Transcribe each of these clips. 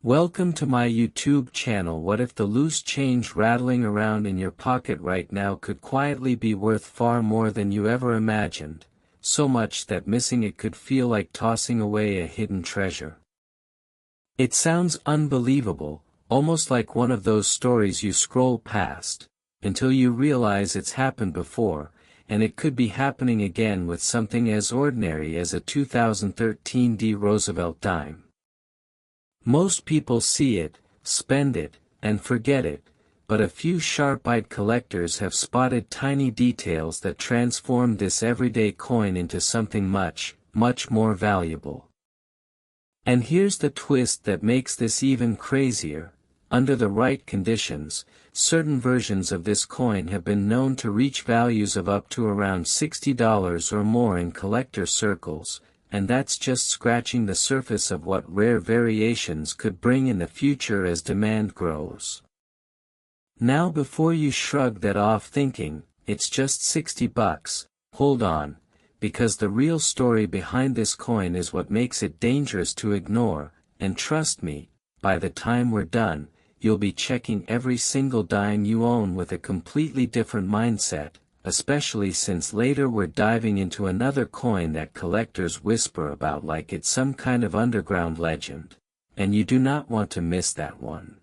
Welcome to my YouTube channel. What if the loose change rattling around in your pocket right now could quietly be worth far more than you ever imagined, so much that missing it could feel like tossing away a hidden treasure? It sounds unbelievable, almost like one of those stories you scroll past, until you realize it's happened before, and it could be happening again with something as ordinary as a 2013 Roosevelt dime. Most people see it, spend it, and forget it, but a few sharp-eyed collectors have spotted tiny details that transform this everyday coin into something much, much more valuable. And here's the twist that makes this even crazier: under the right conditions, certain versions of this coin have been known to reach values of up to around $60 or more in collector circles, and that's just scratching the surface of what rare variations could bring in the future as demand grows. Now, before you shrug that off thinking, it's just $60, hold on, because the real story behind this coin is what makes it dangerous to ignore, and trust me, by the time we're done, you'll be checking every single dime you own with a completely different mindset, especially since later we're diving into another coin that collectors whisper about like it's some kind of underground legend, and you do not want to miss that one.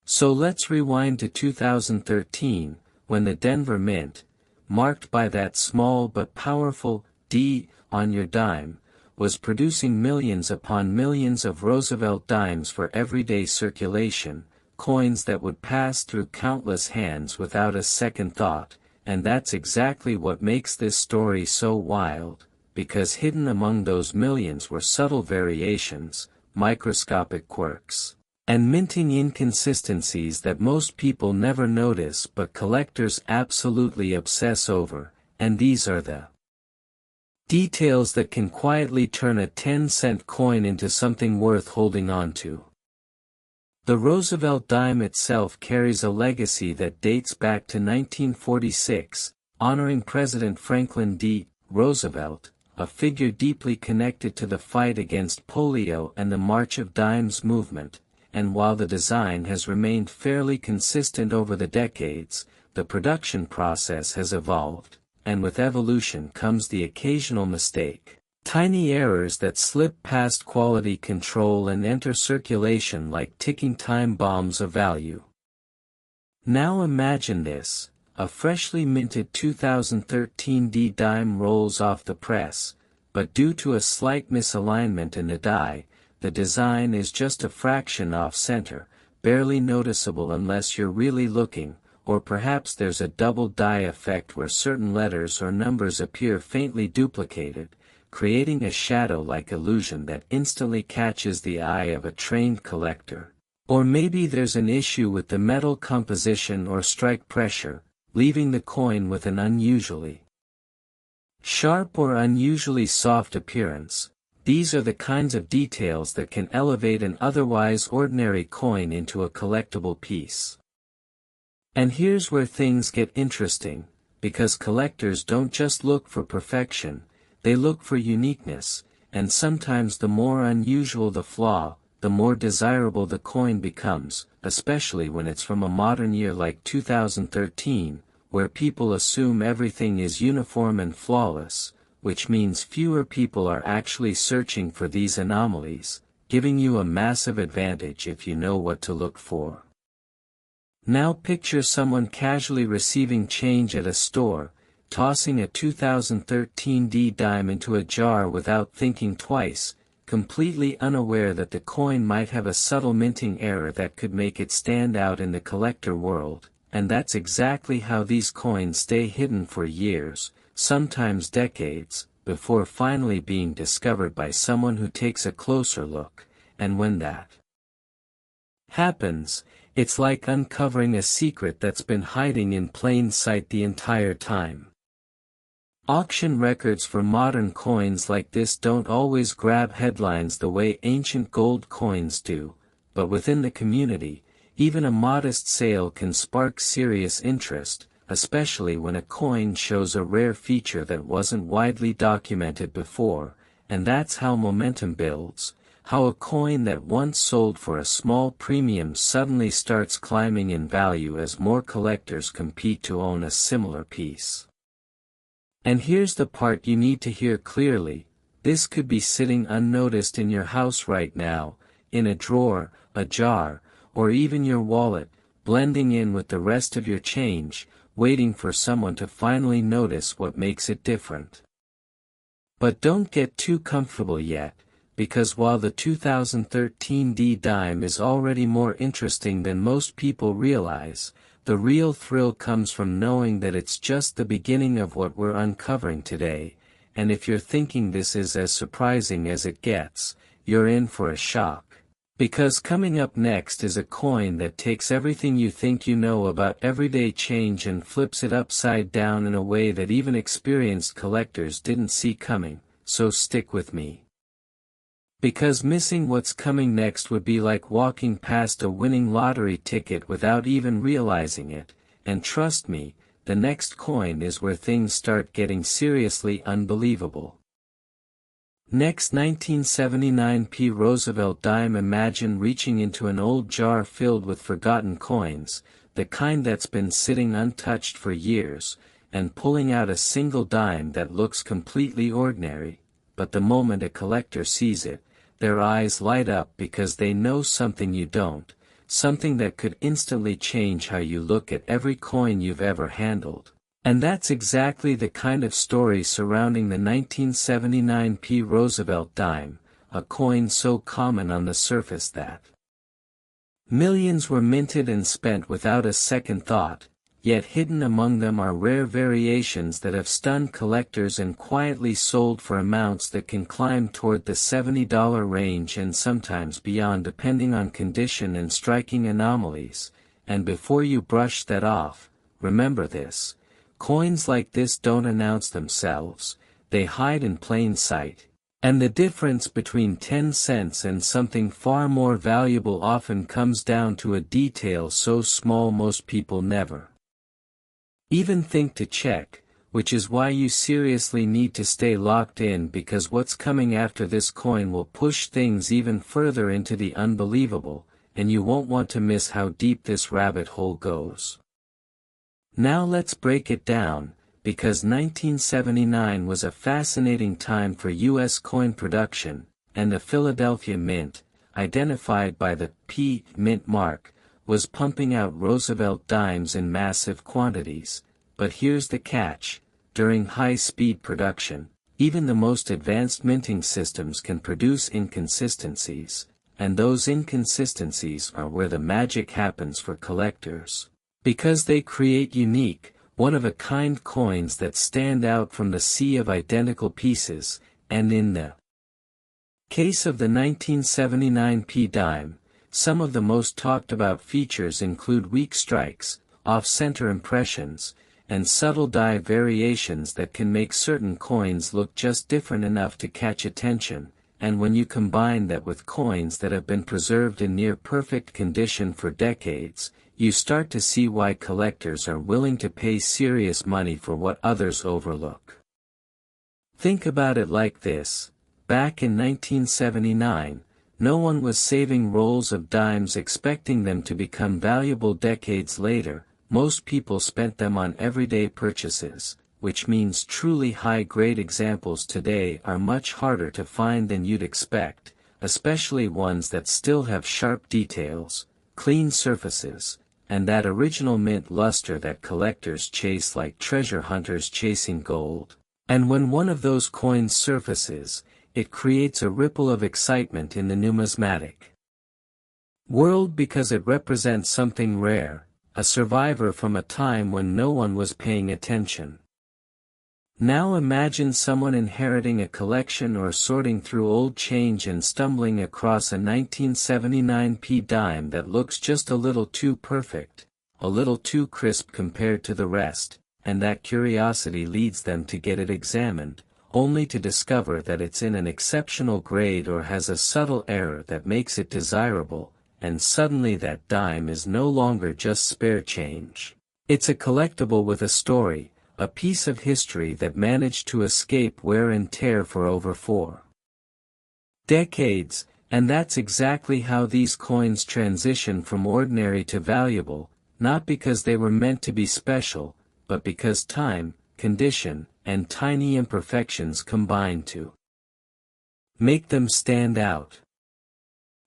So let's rewind to 2013, when the Denver Mint, marked by that small but powerful D on your dime, was producing millions upon millions of Roosevelt dimes for everyday circulation, coins that would pass through countless hands without a second thought. And that's exactly what makes this story so wild, because hidden among those millions were subtle variations, microscopic quirks, and minting inconsistencies that most people never notice but collectors absolutely obsess over, and these are the details that can quietly turn a 10-cent coin into something worth holding on to. The Roosevelt dime itself carries a legacy that dates back to 1946, honoring President Franklin D. Roosevelt, a figure deeply connected to the fight against polio and the March of Dimes movement, and while the design has remained fairly consistent over the decades, the production process has evolved, and with evolution comes the occasional mistake. Tiny errors that slip past quality control and enter circulation like ticking time bombs of value. Now imagine this: a freshly minted 2013 D dime rolls off the press, but due to a slight misalignment in the die, the design is just a fraction off-center, barely noticeable unless you're really looking, or perhaps there's a double die effect where certain letters or numbers appear faintly duplicated, creating a shadow-like illusion that instantly catches the eye of a trained collector. Or maybe there's an issue with the metal composition or strike pressure, leaving the coin with an unusually sharp or unusually soft appearance. These are the kinds of details that can elevate an otherwise ordinary coin into a collectible piece. And here's where things get interesting, because collectors don't just look for perfection, they look for uniqueness, and sometimes the more unusual the flaw, the more desirable the coin becomes, especially when it's from a modern year like 2013, where people assume everything is uniform and flawless, which means fewer people are actually searching for these anomalies, giving you a massive advantage if you know what to look for. Now picture someone casually receiving change at a store, tossing a 2013 D dime into a jar without thinking twice, completely unaware that the coin might have a subtle minting error that could make it stand out in the collector world, and that's exactly how these coins stay hidden for years, sometimes decades, before finally being discovered by someone who takes a closer look, and when that happens, it's like uncovering a secret that's been hiding in plain sight the entire time. Auction records for modern coins like this don't always grab headlines the way ancient gold coins do, but within the community, even a modest sale can spark serious interest, especially when a coin shows a rare feature that wasn't widely documented before, and that's how momentum builds. how a coin that once sold for a small premium suddenly starts climbing in value as more collectors compete to own a similar piece. And here's the part you need to hear clearly: this could be sitting unnoticed in your house right now, in a drawer, a jar, or even your wallet, blending in with the rest of your change, waiting for someone to finally notice what makes it different. But don't get too comfortable yet, because while the 2013 D dime is already more interesting than most people realize, the real thrill comes from knowing that it's just the beginning of what we're uncovering today, and if you're thinking this is as surprising as it gets, you're in for a shock. Because coming up next is a coin that takes everything you think you know about everyday change and flips it upside down in a way that even experienced collectors didn't see coming, so stick with me. Because missing what's coming next would be like walking past a winning lottery ticket without even realizing it, and trust me, the next coin is where things start getting seriously unbelievable. Next, 1979 Roosevelt dime. Imagine reaching into an old jar filled with forgotten coins, the kind that's been sitting untouched for years, and pulling out a single dime that looks completely ordinary, but the moment a collector sees it, their eyes light up because they know something you don't, something that could instantly change how you look at every coin you've ever handled. And that's exactly the kind of story surrounding the 1979 Roosevelt dime, a coin so common on the surface that millions were minted and spent without a second thought, yet hidden among them are rare variations that have stunned collectors and quietly sold for amounts that can climb toward the $70 range and sometimes beyond depending on condition and striking anomalies. And before you brush that off, remember this: coins like this don't announce themselves, they hide in plain sight, and the difference between 10 cents and something far more valuable often comes down to a detail so small most people never even think to check, which is why you seriously need to stay locked in, because what's coming after this coin will push things even further into the unbelievable, and you won't want to miss how deep this rabbit hole goes. Now let's break it down, because 1979 was a fascinating time for U.S. coin production, and the Philadelphia Mint, identified by the P Mint mark, was pumping out Roosevelt dimes in massive quantities. But here's the catch: during high-speed production, even the most advanced minting systems can produce inconsistencies, and those inconsistencies are where the magic happens for collectors. Because they create unique, one-of-a-kind coins that stand out from the sea of identical pieces, and in the case of the 1979 P dime, some of the most talked about features include weak strikes, off-center impressions, and subtle die variations that can make certain coins look just different enough to catch attention. And when you combine that with coins that have been preserved in near-perfect condition for decades, you start to see why collectors are willing to pay serious money for what others overlook. Think about it like this: back in 1979, no one was saving rolls of dimes expecting them to become valuable decades later. Most people spent them on everyday purchases, which means truly high-grade examples today are much harder to find than you'd expect, especially ones that still have sharp details, clean surfaces, and that original mint luster that collectors chase like treasure hunters chasing gold. And when one of those coins surfaces, it creates a ripple of excitement in the numismatic world because it represents something rare, a survivor from a time when no one was paying attention. Now imagine someone inheriting a collection or sorting through old change and stumbling across a 1979 P dime that looks just a little too perfect, a little too crisp compared to the rest, and that curiosity leads them to get it examined, only to discover that it's in an exceptional grade or has a subtle error that makes it desirable, and suddenly that dime is no longer just spare change. It's a collectible with a story, a piece of history that managed to escape wear and tear for over 4 decades, And that's exactly how these coins transition from ordinary to valuable, not because they were meant to be special, but because time, condition, and tiny imperfections combine to make them stand out.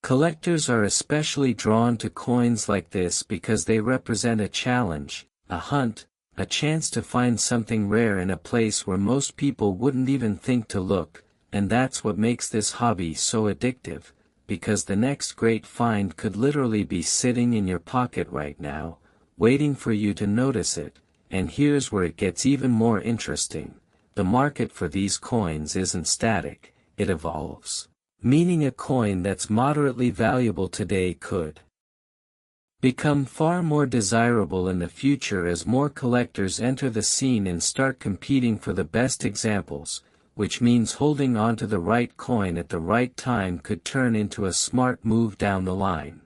Collectors are especially drawn to coins like this because they represent a challenge, a hunt, a chance to find something rare in a place where most people wouldn't even think to look, and that's what makes this hobby so addictive, because the next great find could literally be sitting in your pocket right now, waiting for you to notice it. And here's where it gets even more interesting: the market for these coins isn't static, it evolves. Meaning a coin that's moderately valuable today could become far more desirable in the future as more collectors enter the scene and start competing for the best examples, which means holding on to the right coin at the right time could turn into a smart move down the line.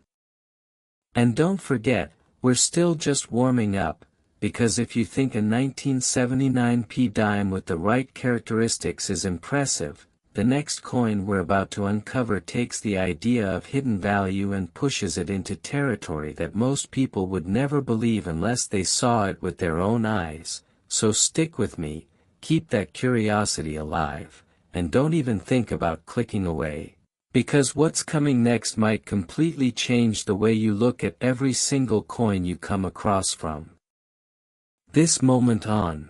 And don't forget, we're still just warming up, because if you think a 1979p dime with the right characteristics is impressive, the next coin we're about to uncover takes the idea of hidden value and pushes it into territory that most people would never believe unless they saw it with their own eyes. So stick with me, keep that curiosity alive, and don't even think about clicking away, because what's coming next might completely change the way you look at every single coin you come across from this moment on.